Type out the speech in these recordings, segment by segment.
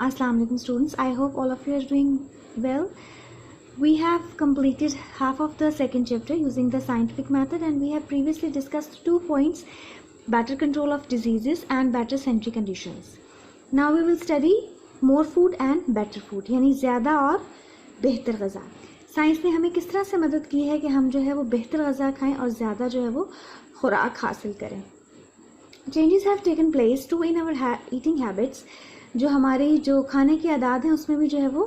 Assalamu alaikum students. I hope all of you are doing well. We have completed half of the second chapter using the scientific method, and we have previously discussed 2 points: better control of diseases and better sanitary conditions. Now we will study more food and better food, यानी ज़्यादा और बेहतर Gaza. Science ने हमें किस तरह से मदद की है कि हम जो है वो बेहतर ग़ज़ा खाएं और ज़्यादा जो है वो खुराक हासिल करें. Changes have taken place too in our eating habits. जो हमारी जो खाने की आदत हैं उसमें भी जो है वो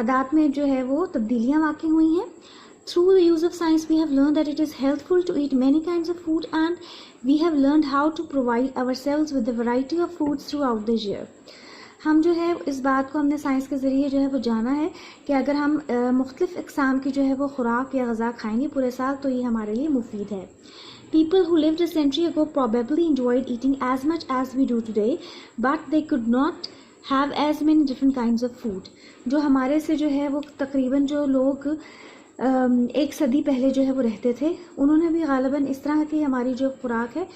आदत में जो है वो तब्दीलियाँ वाक़ई हुई हैं. Through the use of science we have learned that it is healthful to eat many kinds of food, and we have learned how to provide ourselves with a variety of foods throughout the year. हम जो है इस बात को हमने science के ज़रिए जो है वो जाना है कि अगर हम मुख्तलिफ़ इक़साम की जो है वो खुराक या ग़ज़ा खाएंगे पूरे साल तो ये हमारे लिए मुफीद है. People who lived a century ago probably enjoyed eating as much as we do today, but they could not have as many different kinds of food. जो हमारे से जो है वो तकरीबन जो लोग एक सदी पहले जो है वो रहते थे, उन्होंने भी ग़ालिबन इस तरह की हमारी जो खुराक है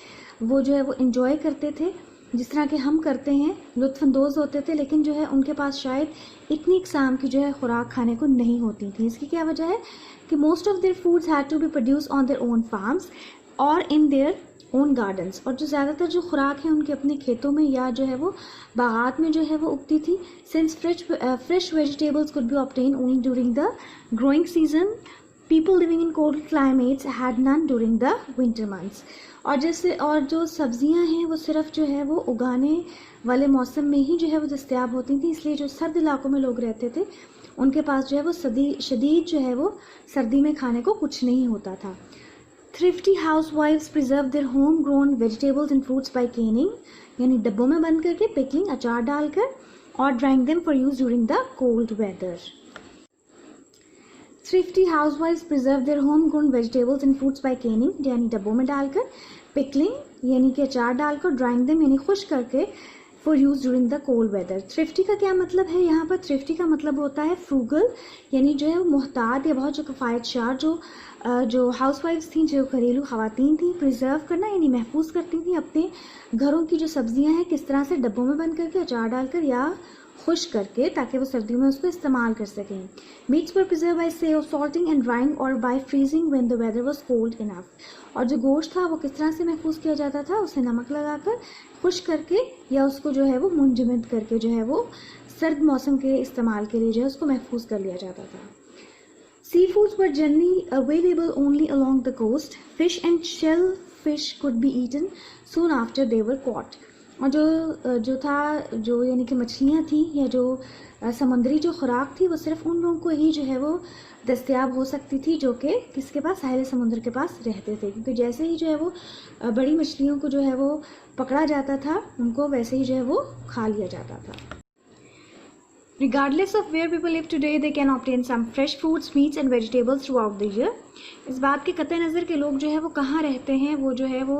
वो जो है वो इंजॉय करते थे जिस तरह के हम करते हैं, लुत्फ़अंदोज़ होते थे, लेकिन जो है उनके पास शायद इतनी इक़साम की जो है खुराक खाने को नहीं होती थी. इसकी क्या वजह है कि most of their foods had to be produce on their own farms और इन देयर ओन गार्डन्स. और जो ज़्यादातर जो खुराक है उनके अपने खेतों में या जो है वो बागात में जो है वो उगती थी. Since fresh vegetables could be obtain only during the growing season, people living in cold climates had none during the winter months. और जो सब्जियां हैं वो सिर्फ जो है वो उगाने वाले मौसम में ही जो है वो दस्तयाब होती थी. इसलिए जो सर्द इलाकों में लोग रहते थे उनके पास जो है वो शदीद जो है वो सर्दी में खाने को कुछ नहीं होता था. Thrifty housewives preserve their home-grown vegetables and fruits by canning, यानी डब्बों में बंद करके, पिकलिंग अचार डालकर, और drying them for use during the cold weather. Thrifty housewives preserve their home-grown vegetables and fruits by canning, यानी डब्बों में डालकर, पिकलिंग यानी कि अचार डालकर, drying them यानी खुश्क करके, for use during the cold weather. Thrifty का क्या मतलब है? यहाँ पर thrifty का मतलब होता है frugal, यानी जो है वो मोहतात या बहुत जो किफ़ायतशार जो हाउसवाइफ्स थी, जो घरेलू ख़वातीन थी. प्रिजर्व करना यानी महफूज करती थी अपने घरों की जो सब्जियां हैं किस तरह से डब्बों में बंद करके, अचार डालकर या खुश्क करके, ताकि वो सर्दियों में उसको इस्तेमाल कर सकें. Meats were preserved by salting and drying और by freezing when the weather was cold enough. और जो गोश्त था वो किस तरह से महफूज किया जाता था? उसे नमक लगाकर, खुश्क करके या उसको जो है वो मुंजमद करके जो है वो सर्द मौसम के इस्तेमाल के लिए जो है उसको महफूज कर लिया जाता था. Seafoods were generally available only along the coast. Fish and shellfish could be eaten soon after they were caught. और जो यानी कि मछलियाँ थी या जो समुद्री जो खुराक थी वो सिर्फ उन लोगों को ही जो है वो दस्तयाब हो सकती थी जो कि किसके पास, साहिल समुद्र के पास रहते थे. क्योंकि जैसे ही जो है वो बड़ी मछलियों को जो है वो पकड़ा जाता था उनको वैसे ही जो है वो खा लिया जाता था. Regardless of where people live today, they can obtain some fresh fruits, meats and vegetables throughout the year. इस बात के कतई नज़र के लोग जो है वो कहाँ रहते हैं, वो जो है वो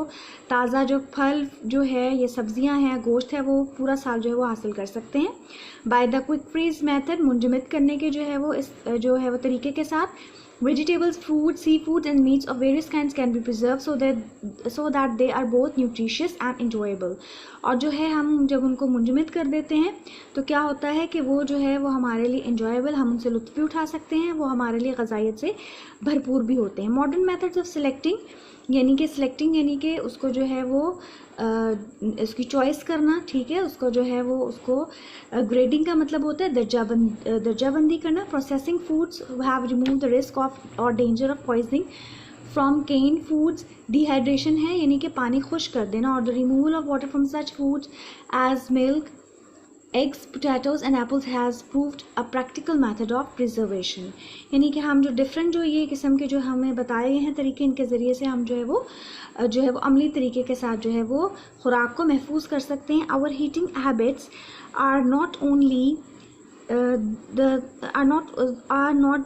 ताज़ा जो फल जो है, ये सब्जियां हैं, गोश्त है, वो पूरा साल जो है वो हासिल कर सकते हैं. By the quick freeze method, मुंजमद करने के जो है वो इस जो है वो तरीके के साथ, vegetables, fruit, seafood and meats of various kinds can be preserved so that they are both nutritious and enjoyable. और जो है हम जब उनको मुंजमद कर देते हैं तो क्या होता है कि वो जो है वो हमारे लिए enjoyable, हम उनसे लुत्फ़ भी उठा सकते हैं, वो हमारे लिए ग़ज़ाइयत से भरपूर भी होते हैं. मॉडर्न मेथड्स ऑफ सिलेक्टिंग यानी कि सिलेक्टिंग यानी कि उसको जो है वो इसकी चॉइस करना, ठीक है, उसको जो है वो उसको ग्रेडिंग का मतलब होता है दर्जाबंदी करना. Processing foods have remove the risk of और danger of poisoning from can foods. Dehydration है यानी कि पानी खुश्क कर देना. और the removal of water from such foods as milk, eggs, potatoes and apples has proved a practical method of preservation. यानी कि हम जो डिफरेंट जो ये किस्म के जो हमें बताए गए हैं तरीके, इनके ज़रिए से हम जो है वो अमली तरीके के साथ जो है वो खुराक को महफूज कर सकते हैं. Our eating habits are not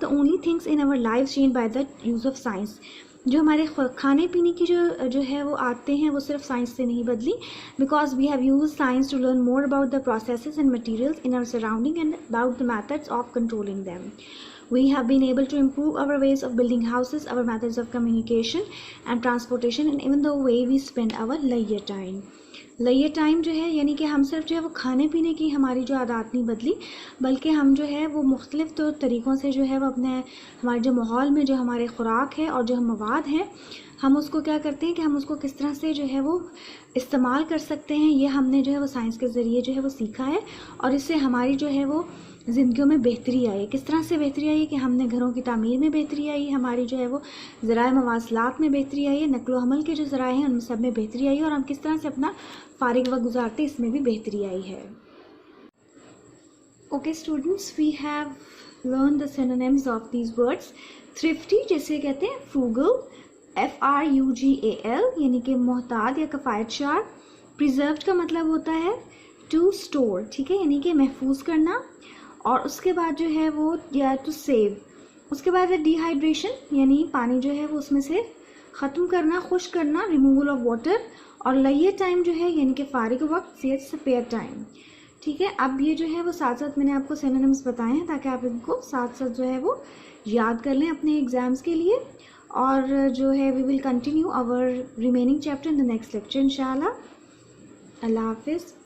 the only things in our life change by the use of science. जो हमारे खाने पीने की जो है वो आते हैं वो सिर्फ साइंस से नहीं बदली. Because we have use science to learn more about the processes and materials in our surrounding and about the methods of controlling them. We have been able to improve our ways of building houses, our methods of communication and transportation, and even the way we spend our leisure time. Layer time जो है यानी कि हम सिर्फ जो है वो खाने पीने की हमारी जो आदत नहीं बदली, बल्कि हम जो है वो मुख्तलिफ तो तरीक़ों से जो है वो अपने हमारे जो माहौल में जो हमारे ख़ुराक है और जो मवाद हैं हम उसको क्या करते हैं कि हम उसको किस तरह से जो है वो इस्तेमाल कर सकते हैं, ये हमने जो है वो साइंस के ज़रिए जो है वो सीखा है। और इससे हमारी जो है वो ज़िंदगियों में बेहतरी आई। किस तरह से बेहतरी आई कि हमने घरों की तामीर में बेहतरी आई, हमारी जो है वो ज़राए मवासलात में बेहतरी आई है, नकलो हमल के जो ज़राए हैं उन सब में बेहतरी आई है, और हम किस तरह से अपना फारिग वक्त गुजारते इसमें भी बेहतरी आई है। Okay students, we have learn the synonyms of these words. Thrifty जैसे कहते हैं फ्रूगल, FRUGAL यानी कि मोहताद या कफ़ायतशार। प्रिजर्व्ड का मतलब होता है टू स्टोर, ठीक है, यानी कि महफूज करना। और उसके बाद जो है वो या टू सेव। उसके बाद है डिहाइड्रेशन यानी पानी जो है वो उसमें से ख़त्म करना, खुश करना, रिमूवल ऑफ वाटर। और लेयर टाइम जो है यानी कि फारिग वक्त, या स्पेयर टाइम, ठीक है। अब ये जो है वो साथ साथ मैंने आपको सिनोनिम्स बताए हैं ताकि आप इनको साथ साथ जो है वो याद कर लें अपने एग्जाम्स के लिए। और जो है we will continue our remaining chapter in the next lecture इंशाल्लाह। अल्लाह हाफिज़।